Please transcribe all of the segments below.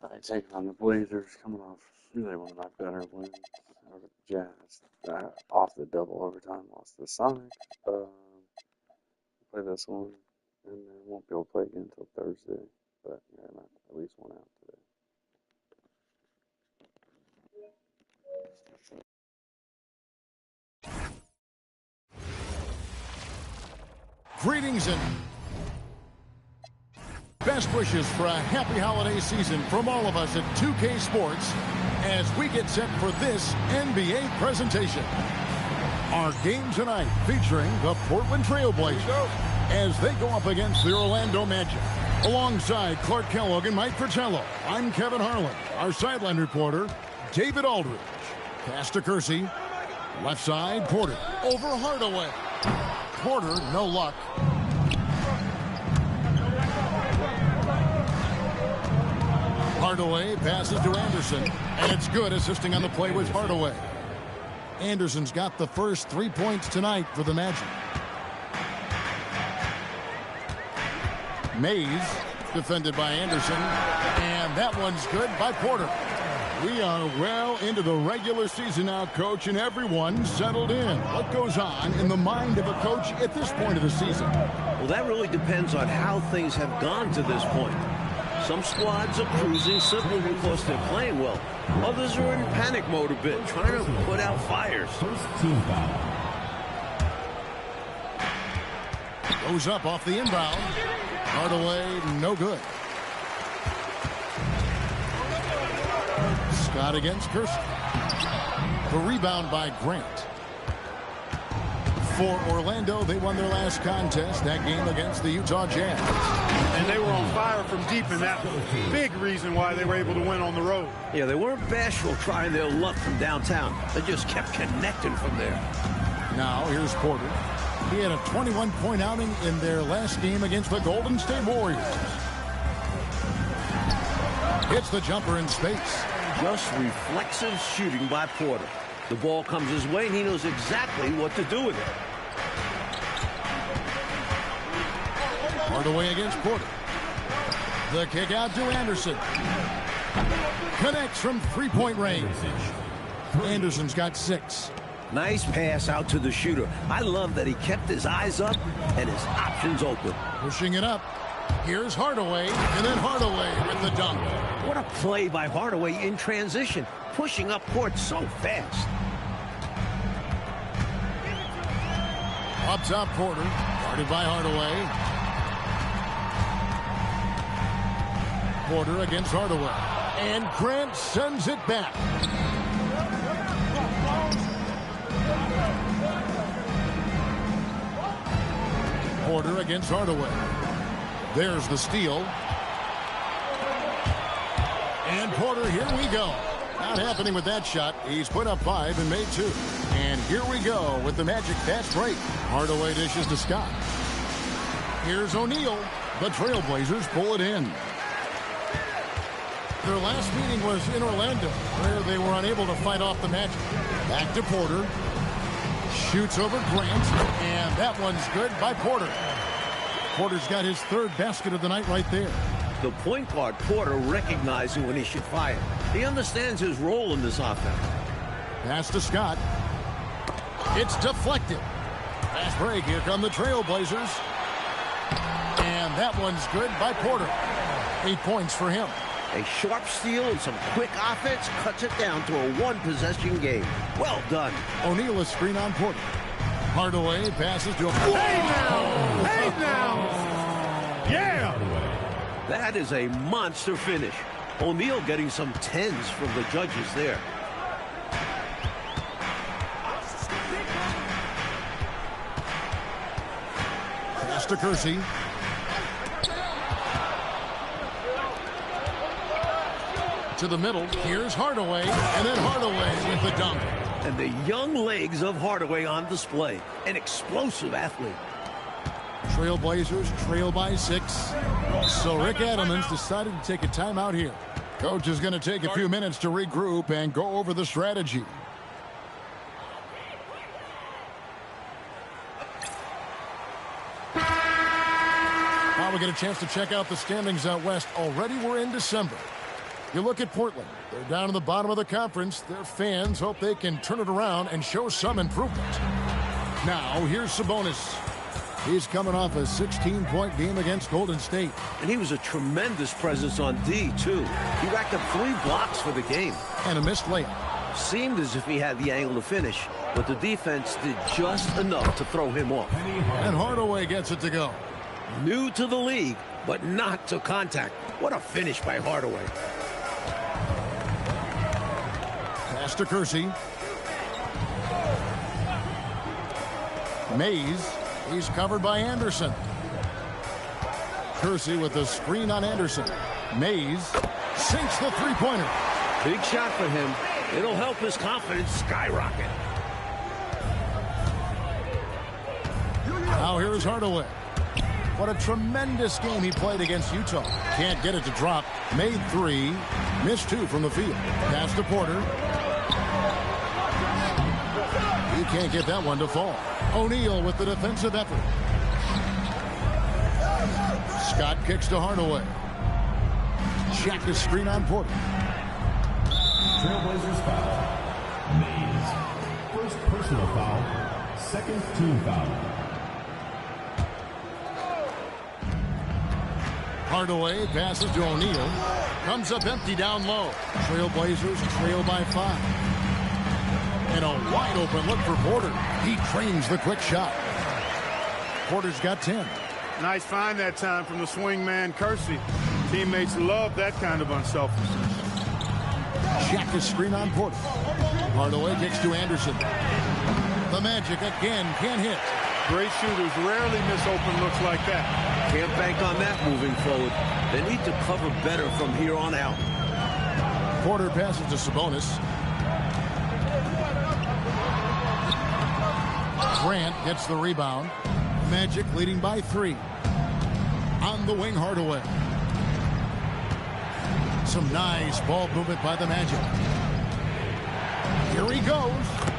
I take on the Blazers, coming off really one of my better wins over the Jazz. Off the double overtime loss to the Sonics. Play this one, and then won't be able to play again until Thursday. But yeah, I might at least one out today. Greetings and best wishes for a happy holiday season from all of us at 2K Sports as we get set for this NBA presentation. Our game tonight featuring the Portland Trail Blazers as they go up against the Orlando Magic. Alongside Clark Kellogg and Mike Fratello, I'm Kevin Harlan. Our sideline reporter, David Aldridge. Pass to Kersey. Left side, Porter. Over Hardaway. Porter, no luck. Hardaway passes to Anderson, and it's good. Assisting on the play was Hardaway. Anderson's got the first 3 points tonight for the Magic. Mays, defended by Anderson, and that one's good by Porter. We are well into the regular season now, Coach, and everyone settled in. What goes on in the mind of a coach at this point of the season? Well, that really depends on how things have gone to this point. Some squads are cruising simply because they're playing well. Others are in panic mode a bit, trying to put out fires. Goes up off the inbound. Hardaway, no good. Scott against Kersey. The rebound by Grant. For Orlando, they won their last contest, that game against the Utah Jazz. And they were on fire from deep, and that was a big reason why they were able to win on the road. Yeah, they weren't bashful trying their luck from downtown. They just kept connecting from there. Now, here's Porter. He had a 21-point outing in their last game against the Golden State Warriors. Hits the jumper in space. Just reflexive shooting by Porter. The ball comes his way, and he knows exactly what to do with it. Hardaway against Porter. The kick out to Anderson. Connects from three-point range. Anderson's got 6. Nice pass out to the shooter. I love that he kept his eyes up and his options open. Pushing it up. Here's Hardaway, and then Hardaway with the dunk. What a play by Hardaway in transition, pushing up court so fast. Up top, Porter, guarded by Hardaway. Porter against Hardaway. And Grant sends it back. Porter against Hardaway. There's the steal. And Porter, here we go. Not happening with that shot. He's put up 5 and made 2. And here we go with the Magic fast break. Hardaway dishes to Scott. Here's O'Neal. The Trailblazers pull it in. Their last meeting was in Orlando, where they were unable to fight off the Magic. Back to Porter. Shoots over Grant, and that one's good by Porter. Porter's got his 3rd basket of the night right there. The point guard, Porter, recognizing when he should fire. He understands his role in this offense. Pass to Scott. It's deflected. Fast break. Here come the Trailblazers. And that one's good by Porter. 8 points for him. A sharp steal and some quick offense cuts it down to a 1-possession game. Well done. O'Neal a screen on Porter. Hardaway passes to him. Hey now! Hey now! Yeah! That is a monster finish. O'Neal getting some 10s from the judges there. Pass to Kersey. To the middle. Here's Hardaway. And then Hardaway with the dunk. And the young legs of Hardaway on display. An explosive athlete. Trailblazers trail by 6. So Rick Adelman's decided to take a timeout here. Coach is going to take a few minutes to regroup and go over the strategy. Now we get a chance to check out the standings out west. Already we're in December. You look at Portland. They're down in the bottom of the conference. Their fans hope they can turn it around and show some improvement. Now, here's Sabonis. He's coming off a 16-point game against Golden State. And he was a tremendous presence on D, too. He racked up 3 blocks for the game. And a missed layup. Seemed as if he had the angle to finish, but the defense did just enough to throw him off. And Hardaway gets it to go. New to the league, but not to contact. What a finish by Hardaway. Pass to Kersey. Mays. He's covered by Anderson. Kersey with the screen on Anderson. Mays sinks the three-pointer. Big shot for him. It'll help his confidence skyrocket. Now here's Hardaway. What a tremendous game he played against Utah. Can't get it to drop. Made 3. Missed 2 from the field. Pass to Porter. He can't get that one to fall. O'Neal with the defensive effort. Scott kicks to Hardaway. Check the screen on Porter. Trailblazers foul. Mays. First personal foul. Second team foul. Hardaway passes to O'Neal. Comes up empty down low. Trailblazers trail by 5. And a wide open look for Porter. He trains the quick shot. Porter's got 10. Nice find that time from the swing man, Kersey. Teammates love that kind of unselfishness. Jack is screen on Porter. Hardaway kicks to Anderson. The Magic again can't hit. Great shooters rarely miss open looks like that. Can't bank on that moving forward. They need to cover better from here on out. Porter passes to Sabonis. Grant gets the rebound. Magic leading by 3. On the wing, Hardaway. Some nice ball movement by the Magic. Here he goes.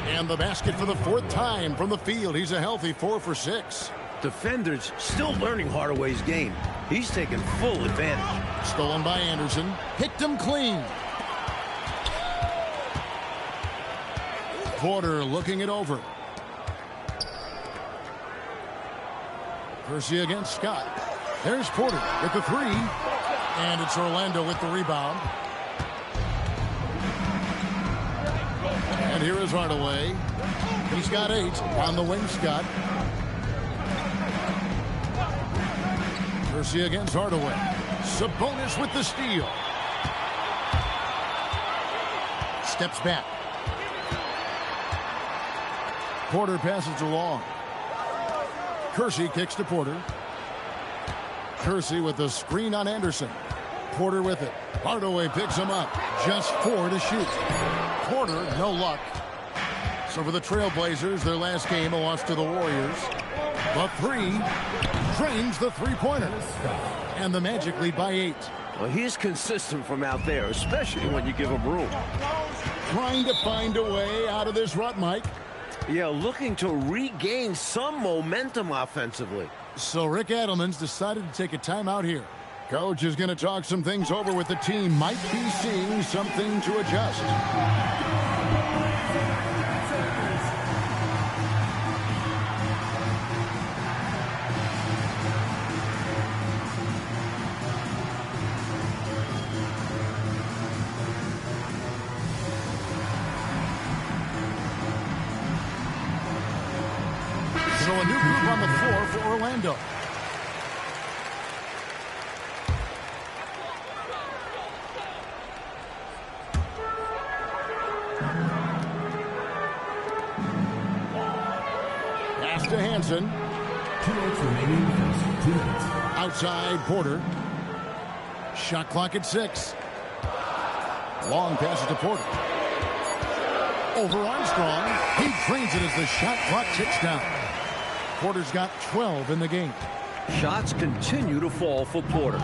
And the basket for the 4th time from the field. He's a healthy 4 for 6. Defenders still learning Hardaway's game. He's taking full advantage. Stolen by Anderson. Picked him clean. Porter looking it over. Kersey against Scott. There's Porter with the 3. And it's Orlando with the rebound. And here is Hardaway. He's got 8 on the wing, Scott. Kersey against Hardaway. Sabonis with the steal. Steps back. Porter passes along. Kersey kicks to Porter. Kersey with the screen on Anderson. Porter with it. Hardaway picks him up. Just 4 to shoot. Porter, no luck. So for the Trailblazers, their last game, a loss to the Warriors. The 3 drains the three-pointer. And the Magic lead by 8. Well, he's consistent from out there, especially when you give him room. Trying to find a way out of this rut, Mike. Yeah, looking to regain some momentum offensively. So Rick Adelman's decided to take a timeout here. Coach is going to talk some things over with the team. Might be seeing something to adjust. So a new group on the floor for Orlando. Pass to Hansen. 2 minutes remaining. 2 minutes. Outside Porter. Shot clock at 6. Long passes to Porter. Over Armstrong. He drains it as the shot clock ticks down. Porter's got 12 in the game. Shots continue to fall for Porter.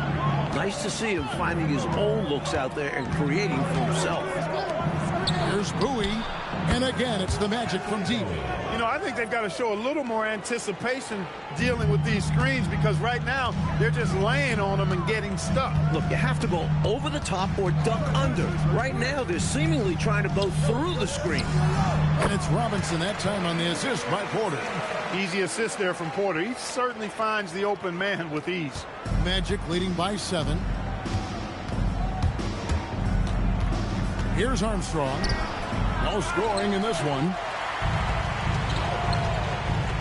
Nice to see him finding his own looks out there and creating for himself. Here's Bowie. And again, it's the Magic from deep. You know, I think they've got to show a little more anticipation dealing with these screens because right now they're just laying on them and getting stuck. Look, you have to go over the top or duck under. Right now, they're seemingly trying to go through the screen. And it's Robinson that time on the assist by Porter. Easy assist there from Porter. He certainly finds the open man with ease. Magic leading by 7. Here's Armstrong. No scoring in this one.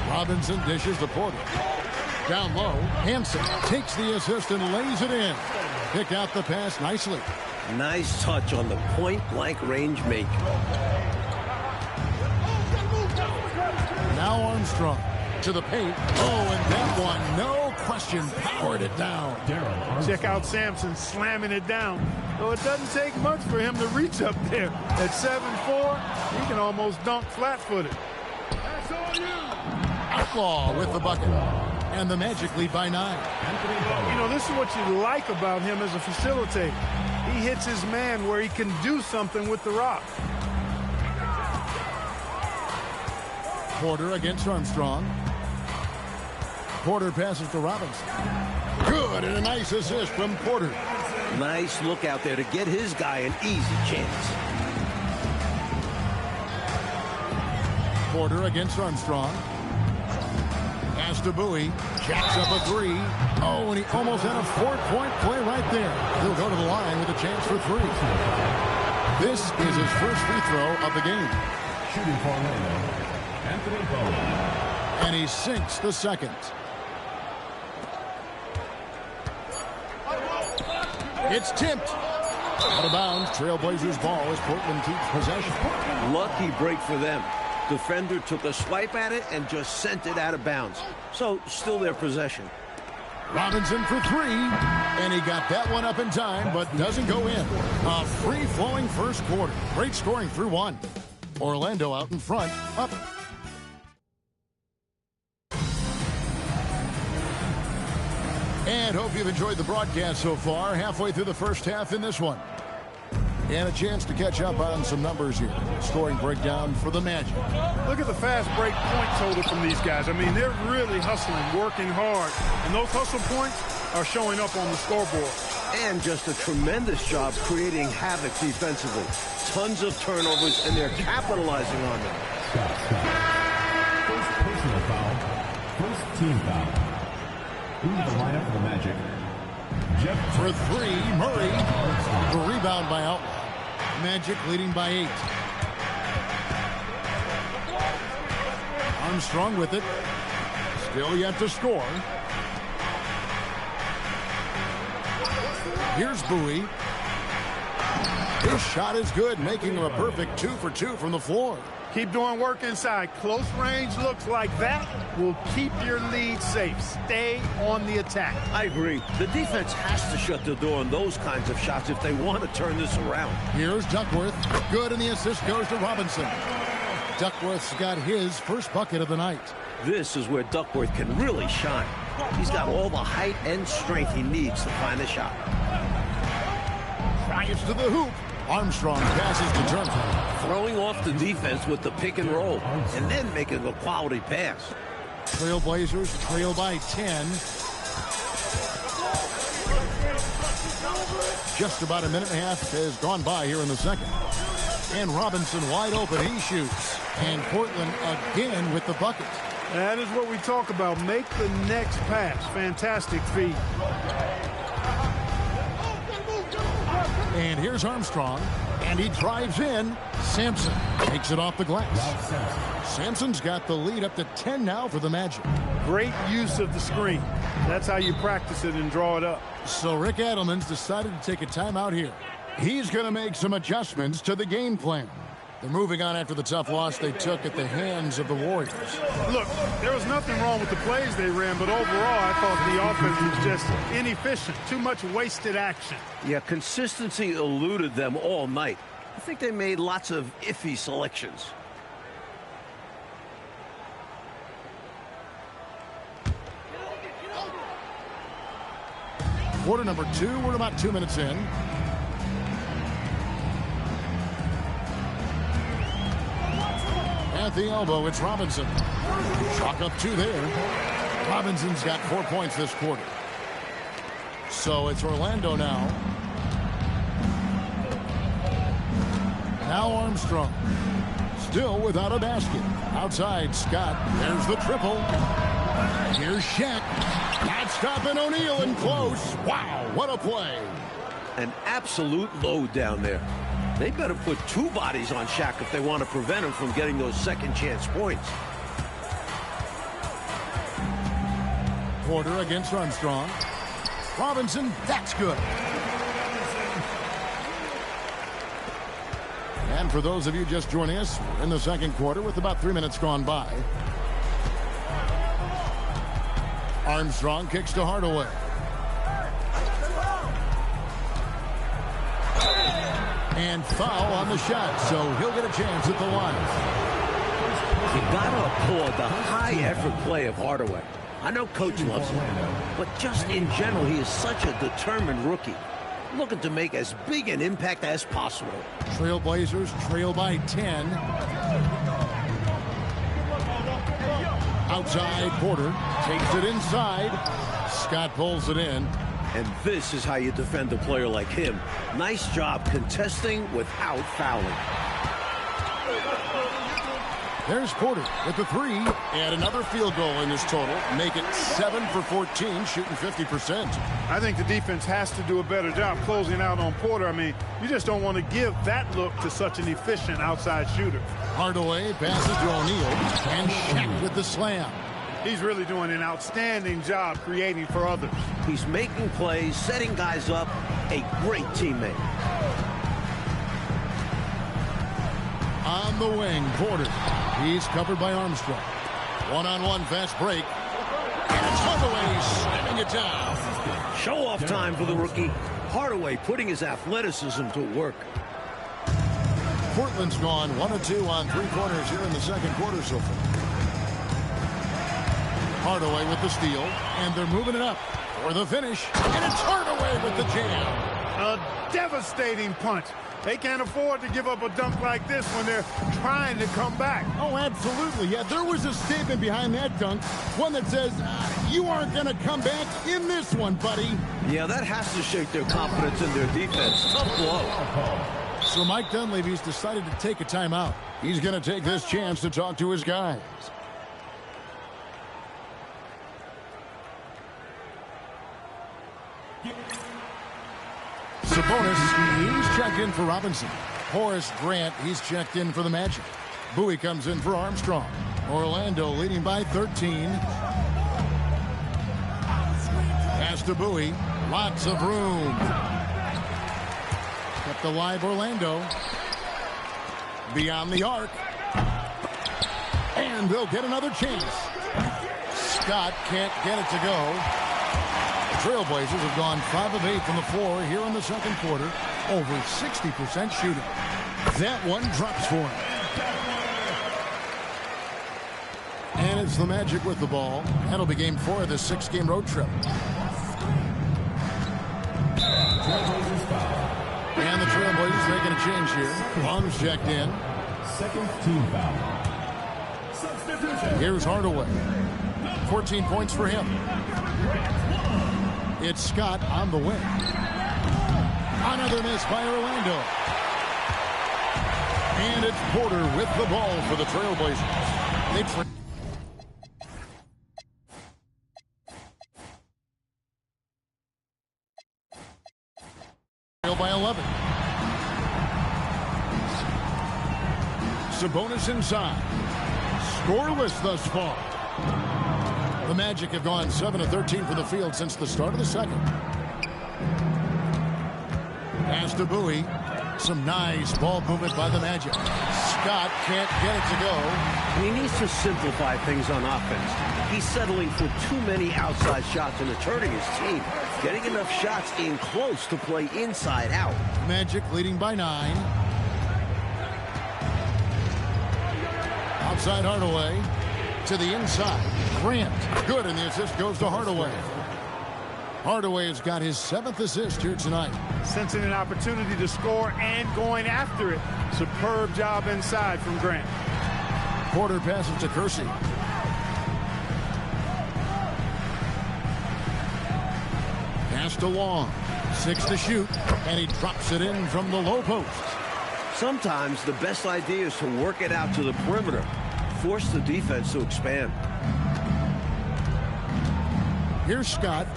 Robinson dishes to Porter. Down low, Hansen takes the assist and lays it in. Pick out the pass nicely. Nice touch on the point-blank range make. Now Armstrong to the paint. Oh, and that one, no question, powered it down. Check out Sampson slamming it down. Though it doesn't take much for him to reach up there. At 7'4", he can almost dunk flat-footed. Outlaw with the bucket. And the Magic lead by 9. You know, this is what you like about him as a facilitator. He hits his man where he can do something with the rock. Porter against Armstrong. Porter passes to Robinson. Good, and a nice assist from Porter. Nice look out there to get his guy an easy chance. Porter against Armstrong. Pass to Bowie. Jacks up a 3. Oh, and he almost had a 4-point play right there. He'll go to the line with a chance for 3. This is his first free throw of the game. Shooting for Orlando, Anthony Bowie. And he sinks the second. It's tipped. Out of bounds. Trailblazers ball as Portland keeps possession. Lucky break for them. Defender took a swipe at it and just sent it out of bounds. So, still their possession. Robinson for 3. And he got that one up in time, but doesn't go in. A free-flowing first quarter. Great scoring through 1. Orlando out in front, up. And hope you've enjoyed the broadcast so far. Halfway through the first half in this one. And a chance to catch up on some numbers here. Scoring breakdown for the Magic. Look at the fast break point total from these guys. I mean, they're really hustling, working hard. And those hustle points are showing up on the scoreboard. And just a tremendous job creating havoc defensively. Tons of turnovers, and they're capitalizing on them. First personal foul. First team foul. Into the lineup for the Magic. Jeff For 3, Murray. The rebound by Outlaw. Magic leading by 8. Armstrong with it. Still yet to score. Here's Bowie. His shot is good, making him a perfect 2 for 2 from the floor. Keep doing work inside. Close range looks like that will keep your lead safe. Stay on the attack. I agree. The defense has to shut the door on those kinds of shots if they want to turn this around. Here's Duckworth. Good, and the assist goes to Robinson. Duckworth's got his first bucket of the night. This is where Duckworth can really shine. He's got all the height and strength he needs to find the shot. Drives to the hoop. Armstrong passes to Turner. Throwing off the defense with the pick and roll, and then making a quality pass. Trailblazers trail by 10. Just about a minute and a half has gone by here in the second. And Robinson wide open. He shoots. And Portland again with the bucket. That is what we talk about. Make the next pass. Fantastic feed. And here's Armstrong. And he drives in. Sampson takes it off the glass. Sampson's got the lead up to 10 now for the Magic. Great use of the screen. That's how you practice it and draw it up. So Rick Adelman's decided to take a timeout here. He's going to make some adjustments to the game plan. They're moving on after the tough loss they took at the hands of the Warriors. Look, there was nothing wrong with the plays they ran, but overall I thought the offense was just inefficient. Too much wasted action. Yeah, consistency eluded them all night. I think they made lots of iffy selections. Quarter number 2, we're about 2 minutes in. At the elbow, it's Robinson. Chalk up 2 there. Robinson's got 4 points this quarter. So it's Orlando now. Now Armstrong. Still without a basket. Outside, Scott. There's the triple. Here's Shaq. Not stopping O'Neal in close. Wow, what a play. An absolute load down there. They better put 2 bodies on Shaq if they want to prevent him from getting those second chance points. Porter against Armstrong. Robinson, that's good. And for those of you just joining us, we're in the second quarter with about 3 minutes gone by. Armstrong kicks to Hardaway. And foul on the shot, so he'll get a chance at the line. You gotta applaud the high-effort play of Hardaway. I know Coach loves him, but just in general, he is such a determined rookie, looking to make as big an impact as possible. Trailblazers trail by 10. Outside, Porter takes it inside. Scott pulls it in. And this is how you defend a player like him. Nice job contesting without fouling. There's Porter with the 3. And another field goal in this total. Make it 7 for 14, shooting 50%. I think the defense has to do a better job closing out on Porter. I mean, you just don't want to give that look to such an efficient outside shooter. Hardaway passes to O'Neal. And Shaq with the slam. He's really doing an outstanding job creating for others. He's making plays, setting guys up. A great teammate. On the wing, Porter. He's covered by Armstrong. One-on-one fast break. And it's Hardaway slamming it down. Show-off time for the rookie. Hardaway putting his athleticism to work. Portland's gone 1 of 2 on 3 corners here in the second quarter so far. Hardaway with the steal, and they're moving it up for the finish. And it's Hardaway with the jam. A devastating punch. They can't afford to give up a dunk like this when they're trying to come back. Oh, absolutely. Yeah, there was a statement behind that dunk. One that says, you aren't going to come back in this one, buddy. Yeah, that has to shake their confidence in their defense. Tough blow. So Mike Dunleavy's decided to take a timeout. He's going to take this chance to talk to his guys. Sabonis, he's checked in for Robinson. Horace Grant, he's checked in for the Magic. Bowie comes in for Armstrong. Orlando leading by 13. Pass to Bowie. Lots of room. Kept alive Orlando. Beyond the arc. And they'll get another chance. Scott can't get it to go. Trailblazers have gone 5 of 8 from the floor here in the second quarter. Over 60% shooting. That one drops for him. And it's the Magic with the ball. That'll be game 4 of this 6-game road trip. And the Trailblazers making a change here. Long's checked in. Second team foul. Here's Hardaway. 14 points for him. It's Scott on the wing. Another miss by Orlando. And it's Porter with the ball for the Trailblazers. They trail by 11. Sabonis inside. Scoreless thus far. The Magic have gone 7 of 13 from the field since the start of the second. Pass to Bowie. Some nice ball movement by the Magic. Scott can't get it to go. He needs to simplify things on offense. He's settling for too many outside shots and it's hurting his team. Getting enough shots in close to play inside out. Magic leading by 9. Outside Hardaway. To the inside. Grant. Good, and the assist goes to Hardaway. Hardaway has got his 7th assist here tonight. Sensing an opportunity to score and going after it. Superb job inside from Grant. Porter passes to Kersey. Pass to Long. 6 to shoot, and he drops it in from the low post. Sometimes the best idea is to work it out to the perimeter. Force the defense to expand. Here's Scott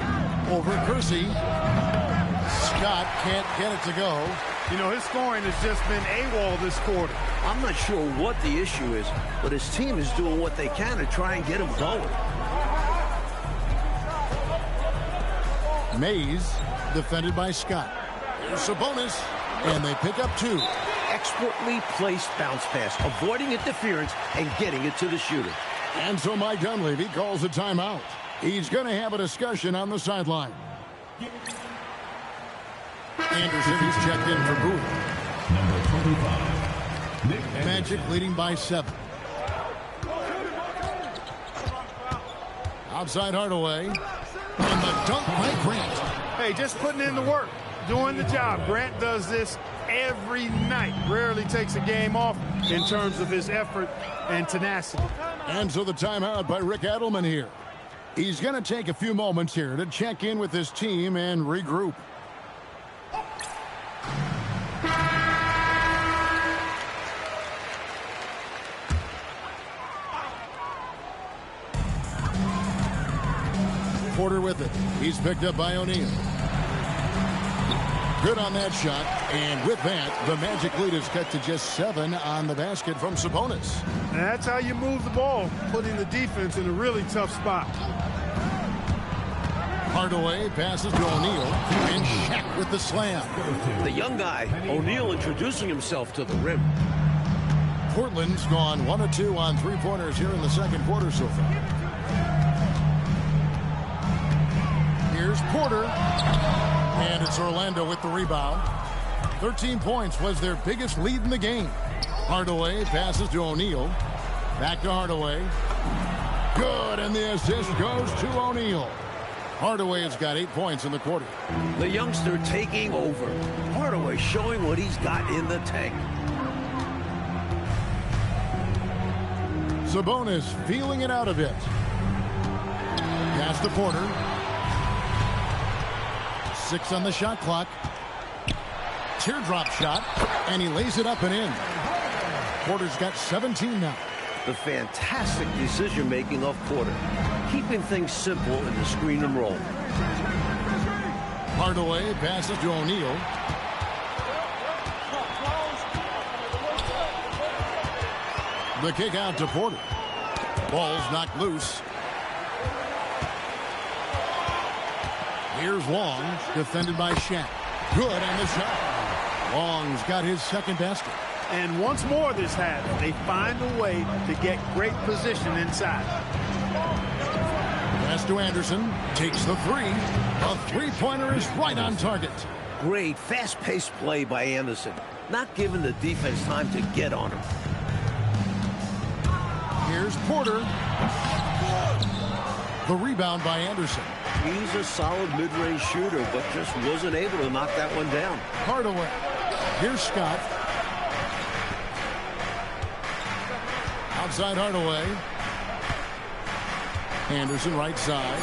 over Kersey. Scott can't get it to go. You know, his scoring has just been AWOL this quarter. I'm not sure what the issue is, but his team is doing what they can to try and get him going. Mays defended by Scott. Here's Sabonis, and they pick up 2. Expertly placed bounce pass, avoiding interference and getting it to the shooter. And so Mike Dunleavy calls a timeout. He's going to have a discussion on the sideline. Anderson is checked in for Boone. Number 25, Nick Anderson. Magic leading by 7. Outside Hardaway. And the dunk by Grant. Hey, just putting in the work, doing the job. Grant does this every night. Rarely takes a game off in terms of his effort and tenacity. And so the timeout by Rick Adelman here. He's going to take a few moments here to check in with his team and regroup. Porter with it. He's picked up by O'Neal. Good on that shot. And with that, the Magic lead is cut to just 7 on the basket from Sabonis. And that's how you move the ball, putting the defense in a really tough spot. Hardaway passes to O'Neal. And Shaq with the slam. The young guy, O'Neal, introducing himself to the rim. Portland's gone 1 of 2 on three-pointers here in the second quarter so far. Here's Porter. And it's Orlando with the rebound. 13 points was their biggest lead in the game. Hardaway passes to O'Neal. Back to Hardaway. Good, and the assist goes to O'Neal. Hardaway has got 8 points in the quarter. The youngster taking over. Hardaway showing what he's got in the tank. Sabonis feeling it out a bit. Pass to Porter. 6 on the shot clock. Teardrop shot, and he lays it up and in. Porter's got 17 now. The fantastic decision-making of Porter, keeping things simple in the screen and roll. Hardaway passes to O'Neal. The kick out to Porter. Ball's knocked loose. Here's Long, defended by Shaq. Good on the shot. Long's got his second basket. And once more this half, they find a way to get great position inside. Pass to Anderson. Takes the 3. A three-pointer is right on target. Great, fast-paced play by Anderson. Not giving the defense time to get on him. Here's Porter. The rebound by Anderson. He's a solid mid-range shooter, but just wasn't able to knock that one down. Hardaway. Here's Scott. Outside Hardaway. Anderson right side.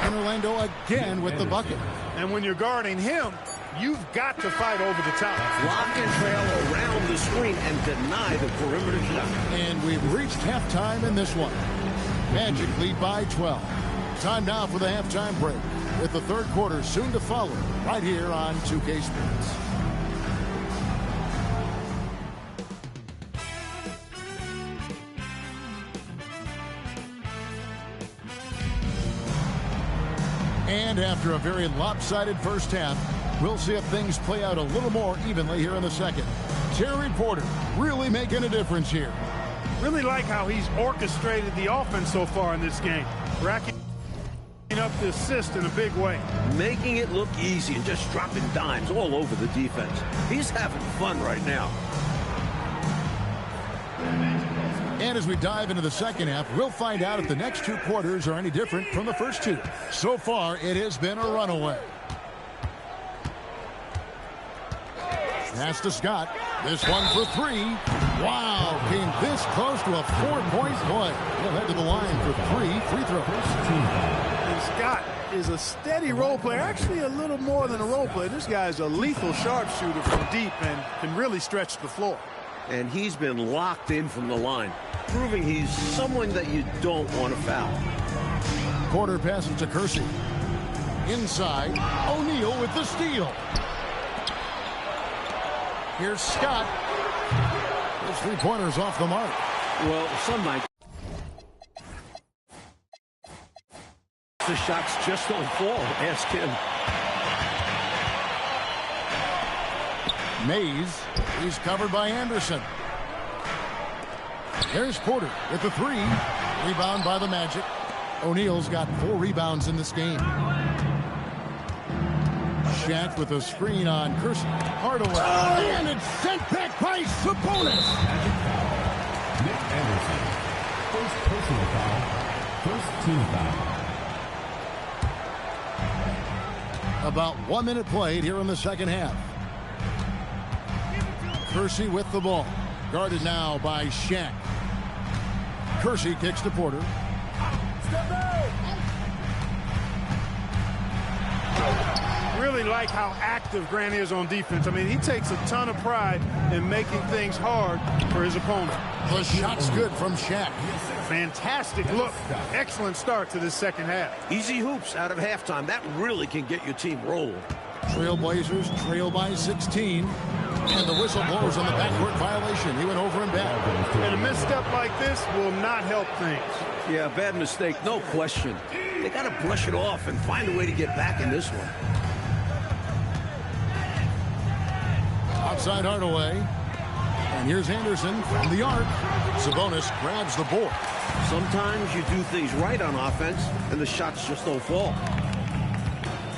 And Orlando again with the bucket. And when you're guarding him, you've got to fight over the top. Lock and trail around the screen and deny the perimeter shot. And we've reached halftime in this one. Magic lead by 12. Time now for the halftime break, with the third quarter soon to follow right here on 2K Sports. And after a very lopsided first half, we'll see if things play out a little more evenly here in the second. Terry Porter really making a difference here. Really like how he's orchestrated the offense so far in this game. Racking up the assist in a big way. Making it look easy and just dropping dimes all over the defense. He's having fun right now. And as we dive into the second half, we'll find out if the next 2 quarters are any different from the first 2. So far, it has been a runaway. Pass to Scott. This one for three. Wow, came this close to a 4-point play. He'll head to the line for 3 free throws. And Scott is a steady role player, actually a little more than a role player. This guy's a lethal sharpshooter from deep and can really stretch the floor. And he's been locked in from the line, proving he's someone that you don't want to foul. Porter passes to Kersey. Inside, O'Neal with the steal. Here's Scott. His three-pointers off the mark. Well, some might. The shots just don't fall. Ask him. Mays. He's covered by Anderson. Here's Porter with the three. Rebound by the Magic. O'Neal's got 4 rebounds in this game. Shaq with a screen on Kersey. Hardaway. Oh, and it's sent back by Sabonis. Nick Anderson. First personal foul. First team foul. About 1 minute played here in the second half. Kersey with the ball. Guarded now by Shaq. Kersey kicks to Porter. Really like how active Grant is on defense. I mean, he takes a ton of pride in making things hard for his opponent. The shot's good from Shaq. Fantastic look. Excellent start to this second half. Easy hoops out of halftime. That really can get your team rolling. Trailblazers trail by 16. And the whistle blows on the backcourt violation. He went over and back. And a misstep like this will not help things. Yeah, bad mistake, no question. They got to brush it off and find a way to get back in this one. Outside Hardaway. And here's Anderson from the arc. Sabonis grabs the board. Sometimes you do things right on offense, and the shots just don't fall.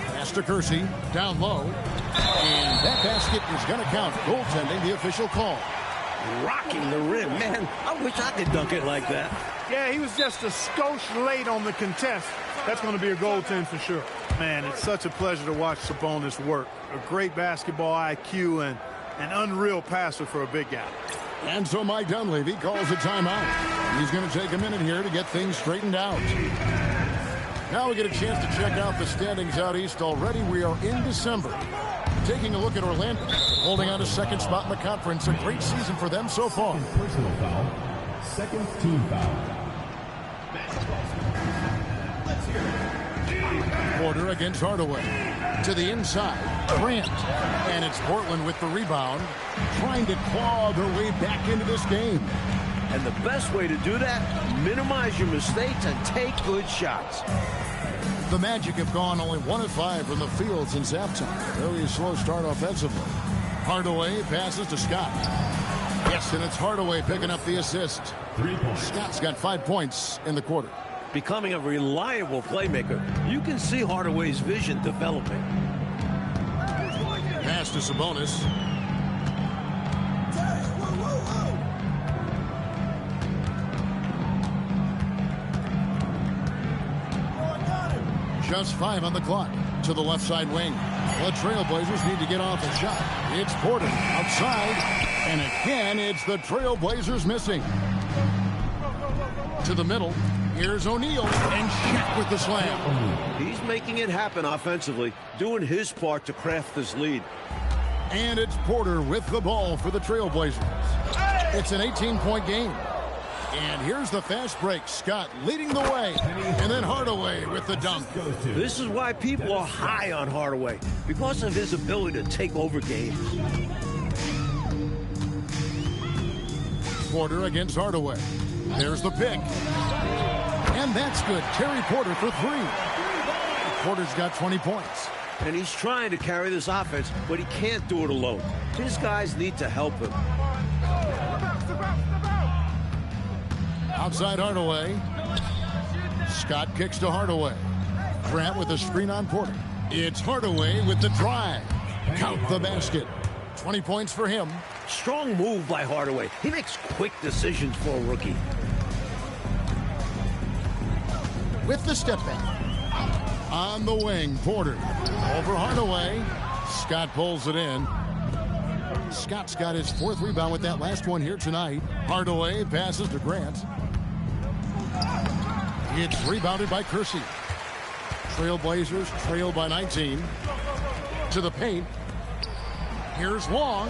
Pass to Kersey. Down low. And that basket is going to count. Goaltending, the official call. Rocking the rim. Man, I wish I could dunk it like that. Yeah, he was just a skosh late on the contest. That's going to be a goaltend for sure. Man, it's such a pleasure to watch Sabonis work. A great basketball IQ and an unreal passer for a big guy. And so Mike Dunleavy calls a timeout. He's going to take a minute here to get things straightened out. Now we get a chance to check out the standings out east already. We are in December. Taking a look at Orlando, holding on to second spot in the conference. A great season for them so far. Personal foul. Second team foul. Porter against Hardaway. To the inside. Grant. And it's Portland with the rebound. Trying to claw their way back into this game. And the best way to do that, minimize your mistakes and take good shots. The Magic have gone only 1 of 5 from the field since halftime. Very slow start offensively. Hardaway passes to Scott. Yes, and it's Hardaway picking up the assist. 3 points. Scott's got 5 points in the quarter. Becoming a reliable playmaker, you can see Hardaway's vision developing. Pass to Sabonis. Just 5 on the clock. To the left side wing. The Trailblazers need to get off a shot. It's Porter outside. And again, it's the Trailblazers missing. To the middle. Here's O'Neal. And Shaq with the slam. He's making it happen offensively, doing his part to craft this lead. And it's Porter with the ball for the Trailblazers. It's an 18-point game. And here's the fast break. Scott leading the way. And then Hardaway with the dunk. This is why people are high on Hardaway, because of his ability to take over games. Porter against Hardaway. There's the pick. And that's good. Terry Porter for 3. Porter's got 20 points. And he's trying to carry this offense, but he can't do it alone. His guys need to help him. Outside Hardaway. Scott kicks to Hardaway. Grant with a screen on Porter. It's Hardaway with the drive. Count the basket. 20 points for him. Strong move by Hardaway. He makes quick decisions for a rookie. With the step back. On the wing, Porter. Over Hardaway. Scott pulls it in. Scott's got his 4th rebound with that last one here tonight. Hardaway passes to Grant. It's rebounded by Kersey. Trailblazers trail by 19. To the paint. Here's Long.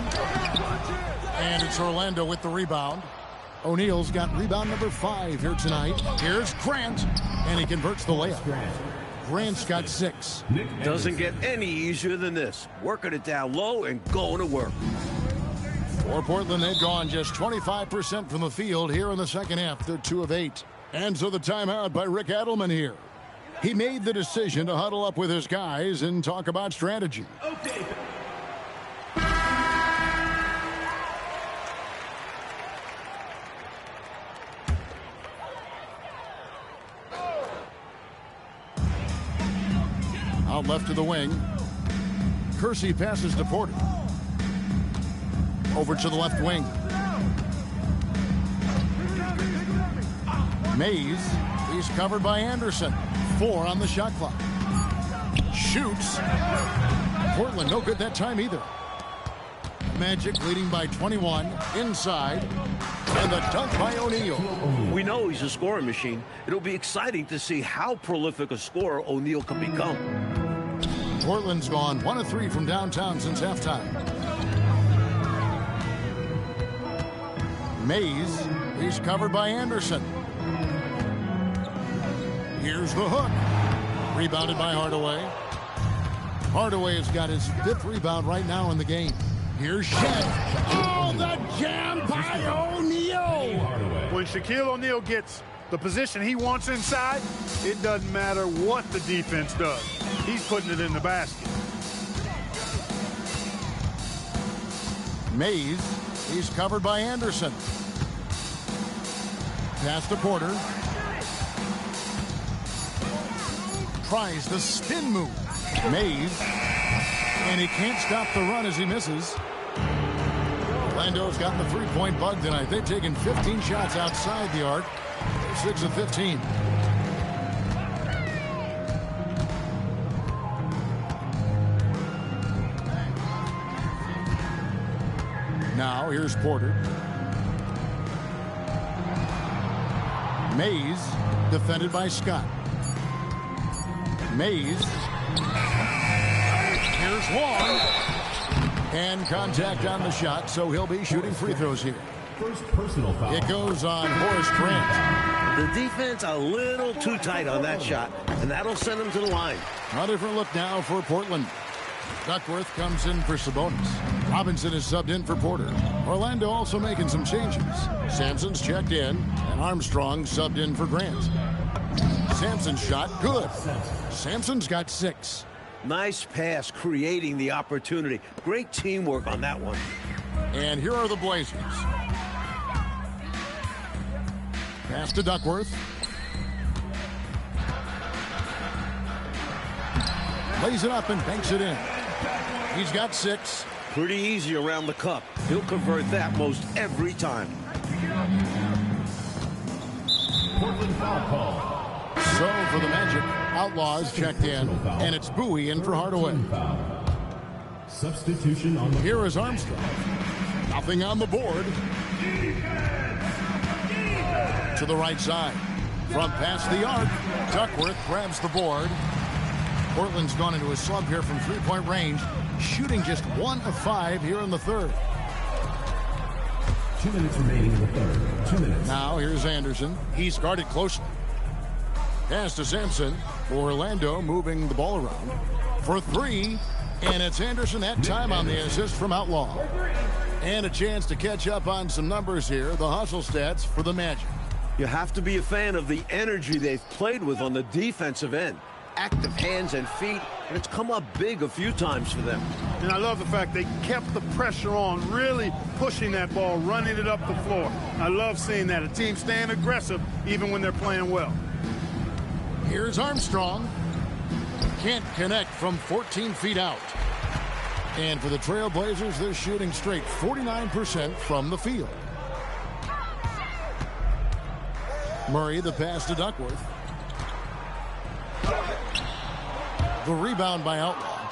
And it's Orlando with the rebound. O'Neal's got rebound number 5 here tonight. Here's Grant. And he converts the layup. Grant's got 6. Doesn't get any easier than this. Working it down low and going to work. For Portland, they've gone just 25% from the field here in the second half. They're 2 of 8. And so the timeout by Rick Adelman here. He made the decision to huddle up with his guys and talk about strategy. Okay. Out left to the wing. Kersey passes to Porter. Over to the left wing. Mays. He's covered by Anderson. 4 on the shot clock. Shoots. Portland no good that time either. Magic leading by 21. Inside. And the dunk by O'Neal. We know he's a scoring machine. It'll be exciting to see how prolific a scorer O'Neal can become. Portland's gone 1 of 3 from downtown since halftime. Mays. He's covered by Anderson. Here's the hook. Rebounded by Hardaway. Hardaway has got his 5th rebound right now in the game. Here's Shed. Oh, the jam by O'Neal. When Shaquille O'Neal gets the position he wants inside, it doesn't matter what the defense does. He's putting it in the basket. Mays. He's covered by Anderson. Pass to Porter. Tries the spin move. Mays. And he can't stop the run as he misses. Orlando's gotten the 3-point bug tonight. They've taken 15 shots outside the arc. 6 of 15. Now here's Porter. Mays defended by Scott. Mays. Here's Long. And contact on the shot, so he'll be shooting free throws here. First personal foul. It goes on Horace Grant. The defense a little too tight on that shot, and that'll send him to the line. A different look now for Portland. Duckworth comes in for Sabonis. Robinson is subbed in for Porter. Orlando also making some changes. Sampson's checked in, and Armstrong subbed in for Grant. Sampson's shot, good. Sampson's got 6. Nice pass, creating the opportunity. Great teamwork on that one. And here are the Blazers. Pass to Duckworth. Lays it up and banks it in. He's got 6. Pretty easy around the cup. He'll convert that most every time. Portland foul call. So for the Magic, Outlaws checked in, and it's Bowie in for Hardaway. Substitution on the Here is Armstrong. Nothing on the board. To the right side. From past the arc, Duckworth grabs the board. Portland's gone into a slump here from 3-point range, shooting just 1 of 5 here in the third. 2 minutes remaining in the third. 2 minutes. Now here's Anderson. He's guarded closely. Pass to Sampson. Orlando moving the ball around for 3. And it's Anderson that time on the assist from Outlaw. And a chance to catch up on some numbers here. The hustle stats for the Magic. You have to be a fan of the energy they've played with on the defensive end. Active hands and feet, and it's come up big a few times for them. And I love the fact they kept the pressure on, really pushing that ball, running it up the floor. I love seeing that. A team staying aggressive even when they're playing well. Here's Armstrong. Can't connect from 14 feet out. And for the Trailblazers, they're shooting straight 49% from the field. Murray, the pass to Duckworth. The rebound by Outlaw.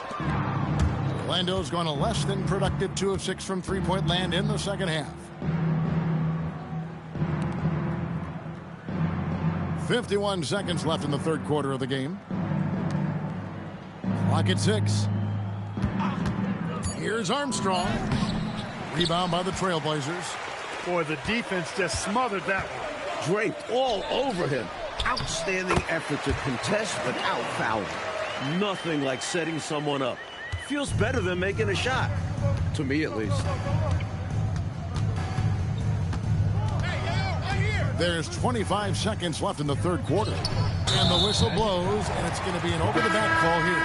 Orlando's gone a less than productive 2 of 6 from three-point land in the second half. 51 seconds left in the third quarter of the game. Clock at 6. Here's Armstrong. Rebound by the Trailblazers. Boy, the defense just smothered that one. Draped all over him. Outstanding effort to contest without fouling. Nothing like setting someone up. Feels better than making a shot. To me, at least. There's 25 seconds left in the third quarter. And the whistle blows, and it's going to be an over-the-back call here.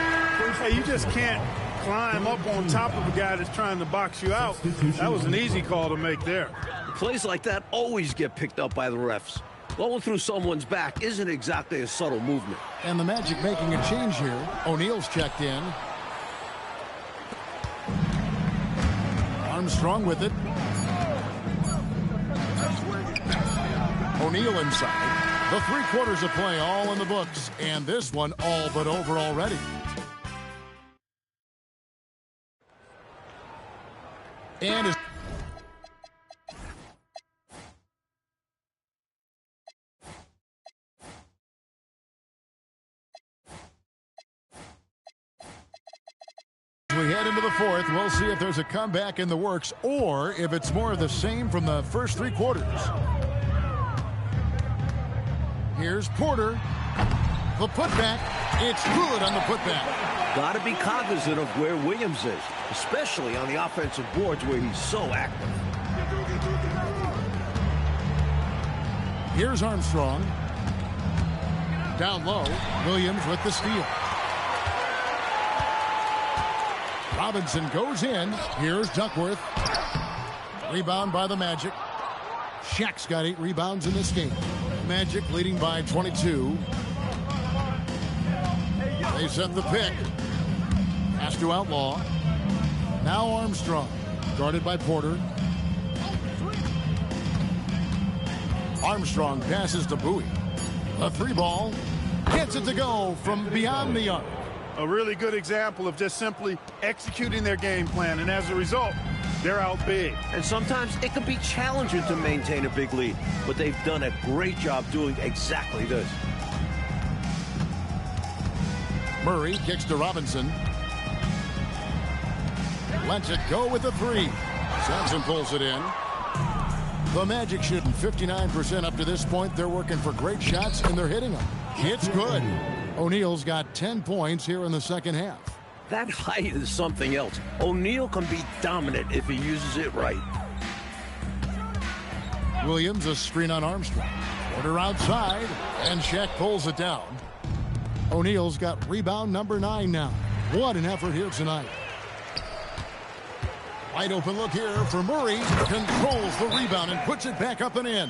Hey, you just can't climb up on top of a guy that's trying to box you out. That was an easy call to make there. Plays like that always get picked up by the refs. Going through someone's back isn't exactly a subtle movement. And the Magic making a change here. O'Neal's checked in. Armstrong with it. O'Neal inside. The 3 quarters of play all in the books. And this one all but over already. And as we head into the fourth, we'll see if there's a comeback in the works or if it's more of the same from the first 3 quarters. Here's Porter. The putback. It's good on the putback. Got to be cognizant of where Williams is, especially on the offensive boards where he's so active. Here's Armstrong. Down low. Williams with the steal. Robinson goes in. Here's Duckworth. Rebound by the Magic. Shaq's got 8 rebounds in this game. Magic leading by 22. They set the pick. Pass to Outlaw. Now Armstrong. Guarded by Porter. Armstrong passes to Bowie. A 3-ball. Gets it to go from beyond the arc. A really good example of just simply executing their game plan. And as a result, they're out big. And sometimes it can be challenging to maintain a big lead, but they've done a great job doing exactly this. Murray kicks to Robinson. Lets it go with the 3. Sampson pulls it in. The Magic shooting 59% up to this point. They're working for great shots, and they're hitting them. It's good. O'Neal's got 10 points here in the second half. That height is something else. O'Neal can be dominant if he uses it right. Williams, a screen on Armstrong. Porter outside, and Shaq pulls it down. O'Neal's got rebound number 9 now. What an effort here tonight. Wide open look here for Murray. Controls the rebound and puts it back up and in.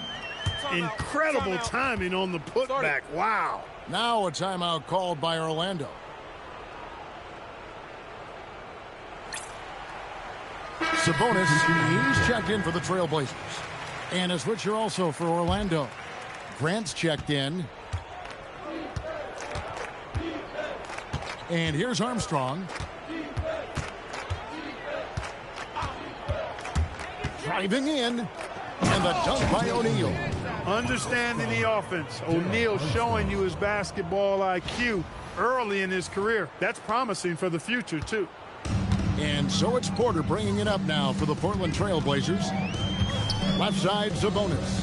Incredible timing on the putback. Wow. Now a timeout called by Orlando. Sabonis, he's checked in for the Trailblazers. And a switcher also for Orlando. Grant's checked in. And here's Armstrong. Driving in. And the dunk by O'Neal. Understanding the offense. O'Neal showing you his basketball IQ early in his career. That's promising for the future, too. And so it's Porter bringing it up now for the Portland Trailblazers. Left side, Sabonis.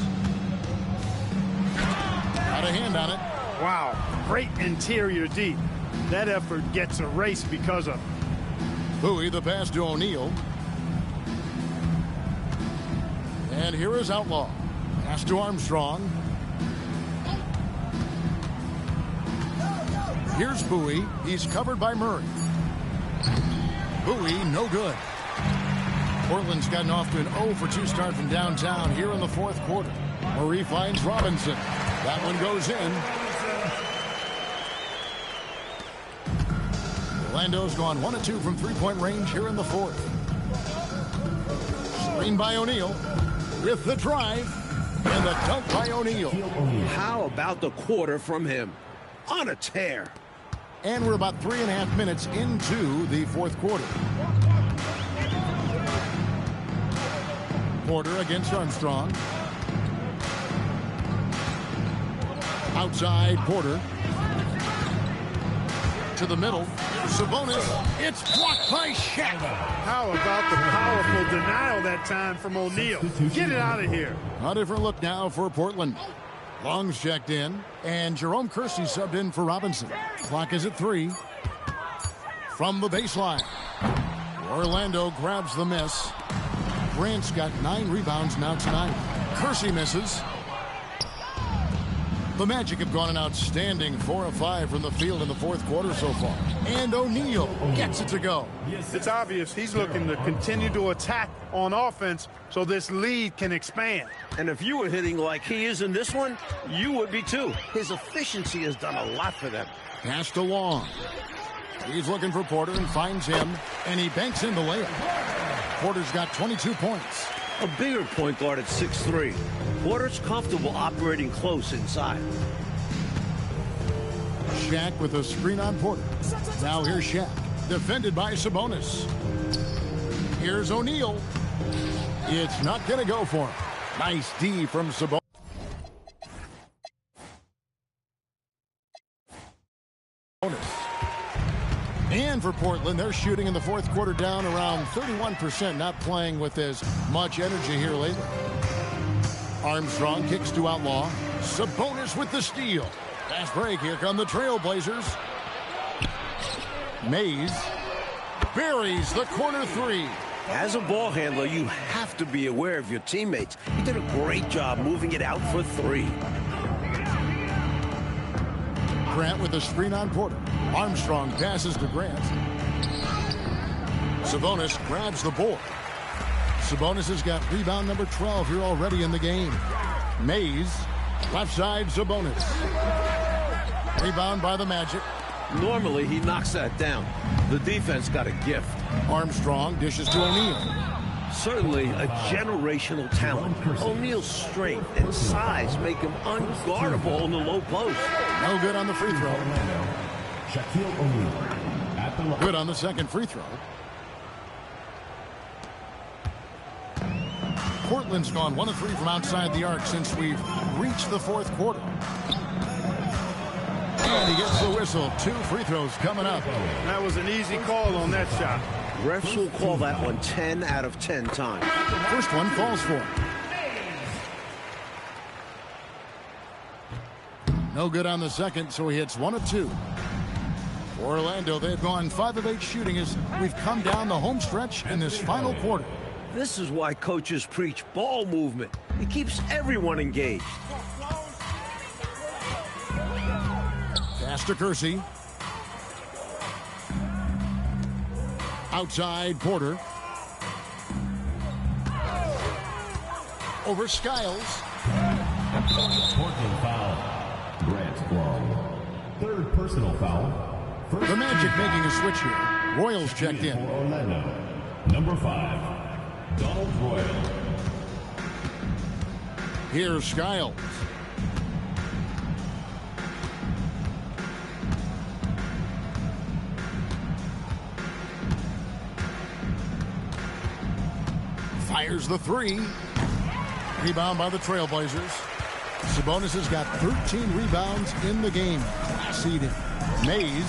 Got a hand on it. Wow, great interior D. That effort gets erased because of Bowie, the pass to O'Neal. And here is Outlaw. Pass to Armstrong. Here's Bowie. He's covered by Murray. Bowie, no good. Portland's gotten off to an 0-for-2 start from downtown here in the fourth quarter. Murray finds Robinson. That one goes in. Orlando's gone 1 of 2 from three-point range here in the fourth. Screen by O'Neal with the drive and the dunk by O'Neal. How about the quarter from him? On a tear. And we're about 3.5 minutes into the fourth quarter. Porter against Armstrong. Outside Porter. To the middle. Sabonis. It's blocked by Shaq. How about the powerful denial that time from O'Neal? Get it out of here. A different look now for Portland. Long's checked in, and Jerome Kersey subbed in for Robinson. Clock is at 3. From the baseline. Orlando grabs the miss. Grant's got 9 rebounds now tonight. Kersey misses. The Magic have gone an outstanding 4 of 5 from the field in the fourth quarter so far. And O'Neal gets it to go. It's obvious he's looking to continue to attack on offense so this lead can expand. And if you were hitting like he is in this one, you would be too. His efficiency has done a lot for them. Pass to Long. He's looking for Porter and finds him, and he banks in the layup. Porter's got 22 points. A bigger point guard at 6'3". Porter's comfortable operating close inside. Shaq with a screen on Porter. Now here's Shaq, defended by Sabonis. Here's O'Neal. It's not going to go for him. Nice D from Sabonis. And for Portland, they're shooting in the fourth quarter down around 31%, not playing with as much energy here lately. Armstrong kicks to Outlaw. Sabonis with the steal. Fast break. Here come the Trailblazers. Mays buries the corner 3. As a ball handler, you have to be aware of your teammates. He did a great job moving it out for 3. Grant with a screen on Porter. Armstrong passes to Grant. Sabonis grabs the board. Sabonis has got rebound number 12 here already in the game. Mays, left side, Sabonis. Rebound by the Magic. Normally, he knocks that down. The defense got a gift. Armstrong dishes to O'Neal. Certainly a generational talent. O'Neal's strength and size make him unguardable in the low post. No good on the free throw. Shaquille O'Neal at the line. Good on the second free throw. Portland's gone 1 of 3 from outside the arc since we've reached the fourth quarter. And he gets the whistle. 2 free throws coming up. That was an easy call on that shot. Refs will call that one 10 out of 10 times. First one falls for him. No good on the second, so he hits 1 of 2. For Orlando, they've gone 5 of 8 shooting as we've come down the home stretch in this final quarter. This is why coaches preach ball movement. It keeps everyone engaged. Pass to Kersey. Outside Porter. Over Skiles. Portland foul. Grant Long. Third personal foul. First The Magic making a switch here. Royals checked in. For Orlando. Number 5, Donald Royal. Here's Skiles. Fires the 3. Rebound by the Trailblazers. Sabonis has got 13 rebounds in the game. Seeded. Mays.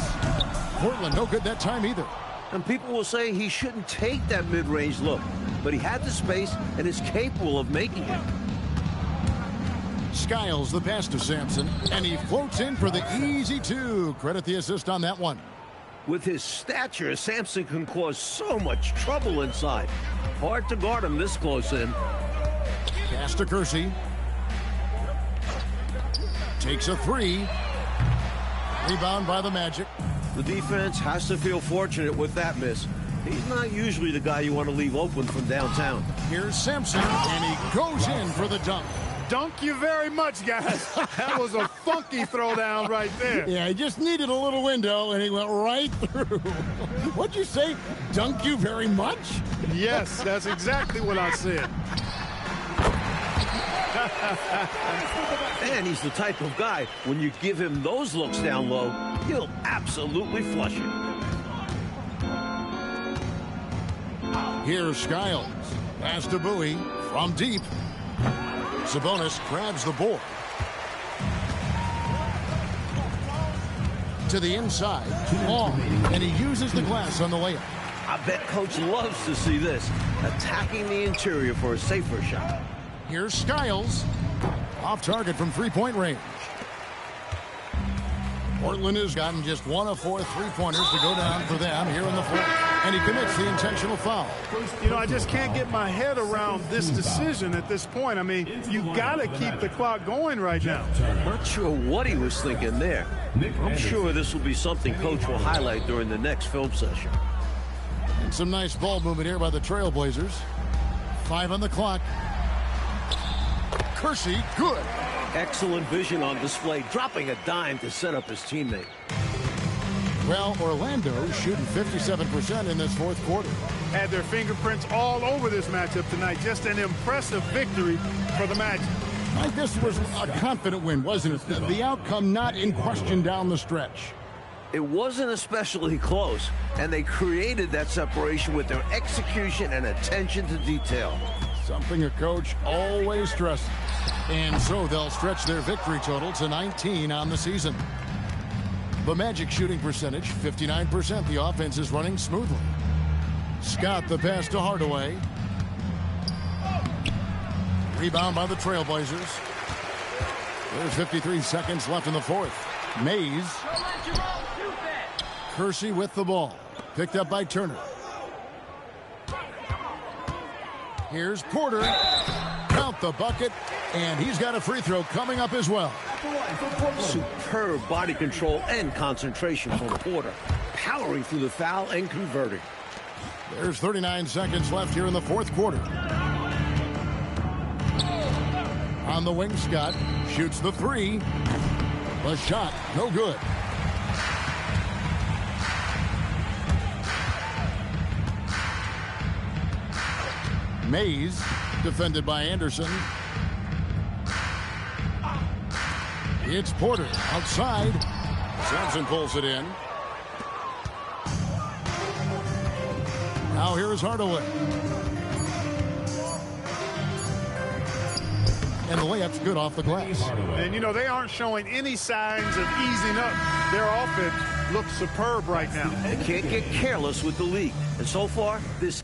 Portland no good that time either. And people will say he shouldn't take that mid-range look, but he had the space and is capable of making it. Skiles the pass to Sampson, and he floats in for the easy 2. Credit the assist on that one. With his stature, Sampson can cause so much trouble inside. Hard to guard him this close in. Pass to Kersey. Takes a 3. Rebound by the Magic. The defense has to feel fortunate with that miss. He's not usually the guy you want to leave open from downtown. Here's Sampson, and he goes in for the dunk. Dunk you very much, guys. That was a funky throwdown right there. Yeah, he just needed a little window, and he went right through. What'd you say? Dunk you very much? Yes, that's exactly what I said. And he's the type of guy, when you give him those looks down low, he'll absolutely flush it. Here's Skiles. Pass to Bowie from deep. Sabonis grabs the board. To the inside. Long. And he uses the glass on the layup. I bet Coach loves to see this. Attacking the interior for a safer shot. Here's Skiles. Off target from three-point range. Portland has gotten just 1 of 4 three-pointers to go down for them here in the fourth. And he commits the intentional foul. You know, I just can't get my head around this decision at this point. I mean, you got to keep the clock going right now. Not sure what he was thinking there. I'm sure this will be something Coach will highlight during the next film session. And some nice ball movement here by the Trailblazers. 5 on the clock. Kersey, good. Excellent vision on display, dropping a dime to set up his teammate. Well, Orlando shooting 57% in this fourth quarter. Had their fingerprints all over this matchup tonight. Just an impressive victory for the Magic. Like this was a confident win, wasn't it? The outcome not in question down the stretch. It wasn't especially close, and they created that separation with their execution and attention to detail. Something a coach always stresses. And so they'll stretch their victory total to 19 on the season. The Magic shooting percentage, 59%. The offense is running smoothly. Scott the pass to Hardaway. Rebound by the Trailblazers. There's 53 seconds left in the fourth. Mays. Kersey with the ball. Picked up by Turner. Here's Porter. Count the bucket. And he's got a free throw coming up as well. Superb body control and concentration from Porter. Powering through the foul and converting. There's 39 seconds left here in the fourth quarter. On the wing, Scott shoots the three. The shot, no good. Mays, defended by Anderson. It's Porter outside. Sampson pulls it in. Now here's Hardaway. And the layup's good off the glass. And, you know, they aren't showing any signs of easing up. Their offense looks superb right now. They can't get careless with the league. And so far, this